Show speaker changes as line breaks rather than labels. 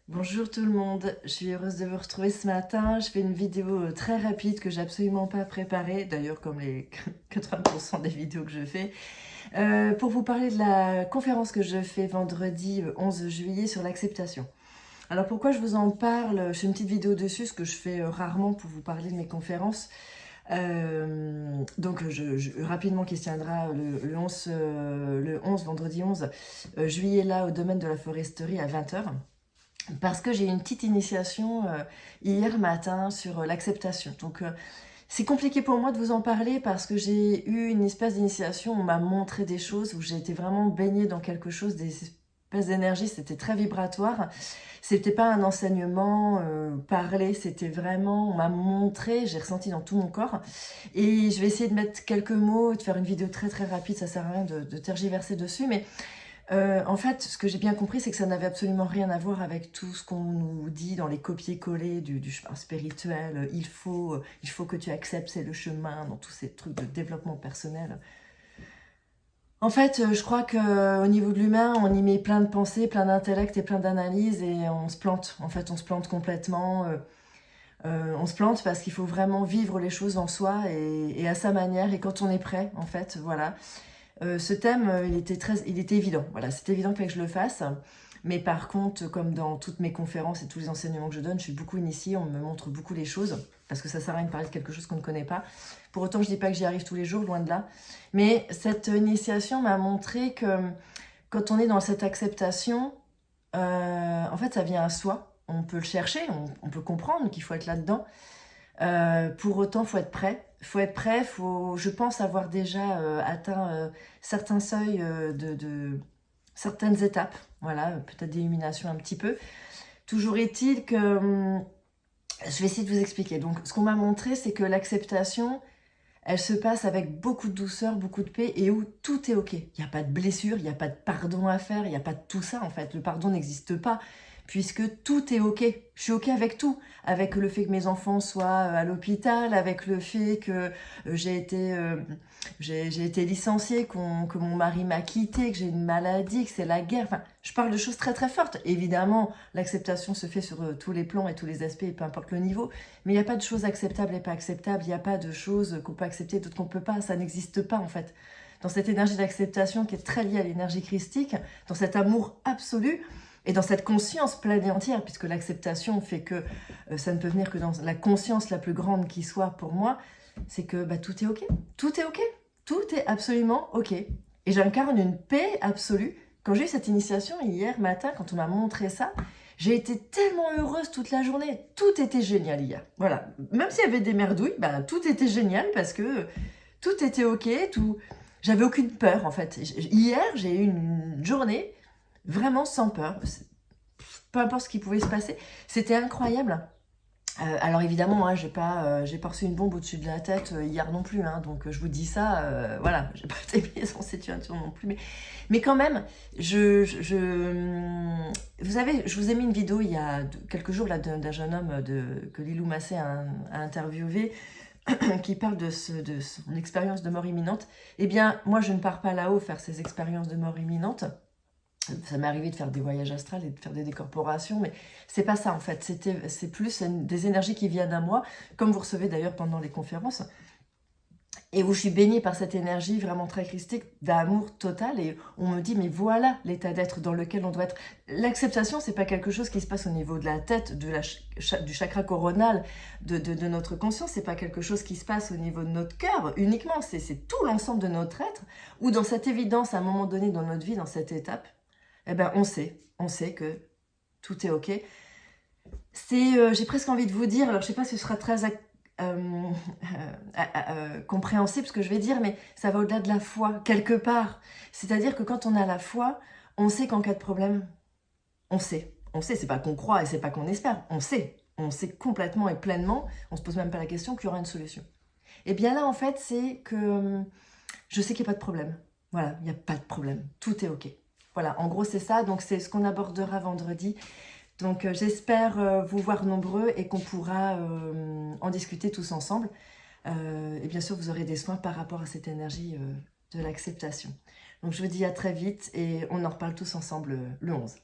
Bonjour tout le monde, je suis heureuse de vous retrouver ce matin. Je fais une vidéo très rapide que j'ai absolument pas préparée, d'ailleurs comme les 80% des vidéos que je fais, pour vous parler de la conférence que je fais vendredi 11 juillet sur l'acceptation. Alors pourquoi je vous en parle? Je fais une petite vidéo dessus, ce que je fais rarement pour vous parler de mes conférences. Rapidement qui se tiendra le 11 vendredi 11 juillet là au domaine de la foresterie à 20 h. Parce que j'ai eu une petite initiation hier matin sur l'acceptation. Donc c'est compliqué pour moi de vous en parler parce que j'ai eu une espèce d'initiation, on m'a montré des choses, où j'ai été vraiment baignée dans quelque chose, des espèces d'énergie, c'était très vibratoire. C'était pas un enseignement parlé, c'était vraiment, on m'a montré, j'ai ressenti dans tout mon corps. Et je vais essayer de mettre quelques mots, de faire une vidéo très très rapide, ça sert à rien de tergiverser dessus, mais en fait, ce que j'ai bien compris, c'est que ça n'avait absolument rien à voir avec tout ce qu'on nous dit dans les copier-coller du chemin spirituel. Il faut que tu acceptes, c'est le chemin, dans tous ces trucs de développement personnel. En fait, je crois qu'au niveau de l'humain, on y met plein de pensées, plein d'intellect et plein d'analyses et on se plante. En fait, on se plante complètement. On se plante parce qu'il faut vraiment vivre les choses en soi et à sa manière et quand on est prêt, en fait, voilà. Ce thème, il était évident. Voilà, c'était évident qu'il fallait que je le fasse. Mais par contre, comme dans toutes mes conférences et tous les enseignements que je donne, je suis beaucoup initiée, on me montre beaucoup les choses, parce que ça sert à rien de parler de quelque chose qu'on ne connaît pas. Pour autant, je ne dis pas que j'y arrive tous les jours, loin de là. Mais cette initiation m'a montré que quand on est dans cette acceptation, en fait, ça vient à soi. On peut le chercher, on peut comprendre qu'il faut être là-dedans. Pour autant, il faut être prêt. Il faut être prêt, faut, je pense avoir déjà atteint certains seuils certaines étapes, voilà, peut-être d'illumination un petit peu. Toujours est-il que, je vais essayer de vous expliquer. Donc, ce qu'on m'a montré, c'est que l'acceptation, elle se passe avec beaucoup de douceur, beaucoup de paix et où tout est ok. Il n'y a pas de blessure, il n'y a pas de pardon à faire, il n'y a pas de tout ça en fait. Le pardon n'existe pas puisque tout est ok. Je suis ok avec tout. Avec le fait que mes enfants soient à l'hôpital, avec le fait que j'ai été licenciée, que mon mari m'a quittée, que j'ai une maladie, que c'est la guerre. Enfin, je parle de choses très très fortes. Évidemment, l'acceptation se fait sur tous les plans et tous les aspects, peu importe le niveau. Mais il n'y a pas de choses acceptables et pas acceptables. Il n'y a pas de choses qu'on peut accepter, d'autres qu'on ne peut pas. Ça n'existe pas en fait. Dans cette énergie d'acceptation qui est très liée à l'énergie christique, dans cet amour absolu et dans cette conscience pleine et entière, puisque l'acceptation fait que ça ne peut venir que dans la conscience la plus grande qui soit pour moi, c'est que bah, tout est ok. Tout est ok. Tout est absolument ok. Et j'incarne une paix absolue. Quand j'ai eu cette initiation hier matin, quand on m'a montré ça, j'ai été tellement heureuse toute la journée. Tout était génial hier. Voilà. Même s'il y avait des merdouilles, bah, tout était génial parce que tout était ok. Tout... J'avais aucune peur en fait. Hier, j'ai eu une journée vraiment sans peur. Peu importe ce qui pouvait se passer. C'était incroyable. Alors évidemment, hein, j'ai pas reçu une bombe au-dessus de la tête hier non plus, hein, donc je vous dis ça, voilà, j'ai pas été mise en situation non plus, mais quand même, vous savez, je vous ai mis une vidéo il y a quelques jours là d'un jeune homme que Lilou Massé a interviewé, qui parle de son expérience de mort imminente. Eh bien, moi je ne pars pas là-haut faire ces expériences de mort imminente. Ça m'est arrivé de faire des voyages astrales et de faire des décorporations, mais c'est pas ça en fait. C'est plus des énergies qui viennent à moi, comme vous recevez d'ailleurs pendant les conférences, et où je suis baignée par cette énergie vraiment très christique d'amour total, et on me dit mais voilà l'état d'être dans lequel on doit être. L'acceptation, c'est pas quelque chose qui se passe au niveau de la tête, du chakra coronal, de notre conscience, c'est pas quelque chose qui se passe au niveau de notre cœur uniquement, c'est tout l'ensemble de notre être, où dans cette évidence, à un moment donné dans notre vie, dans cette étape, eh ben on sait que tout est ok. J'ai presque envie de vous dire, alors je sais pas si ce sera très compréhensible ce que je vais dire, mais ça va au-delà de la foi, quelque part. C'est-à-dire que quand on a la foi, on sait qu'en cas de problème, on sait. On sait, c'est pas qu'on croit et c'est pas qu'on espère, on sait. On sait complètement et pleinement, on se pose même pas la question qu'il y aura une solution. Et bien là, en fait, c'est que je sais qu'il n'y a pas de problème. Voilà, il n'y a pas de problème. Tout est ok. Voilà, en gros, c'est ça. Donc, c'est ce qu'on abordera vendredi. Donc, j'espère vous voir nombreux et qu'on pourra en discuter tous ensemble. Et bien sûr, vous aurez des soins par rapport à cette énergie de l'acceptation. Donc, je vous dis à très vite et on en reparle tous ensemble le 11.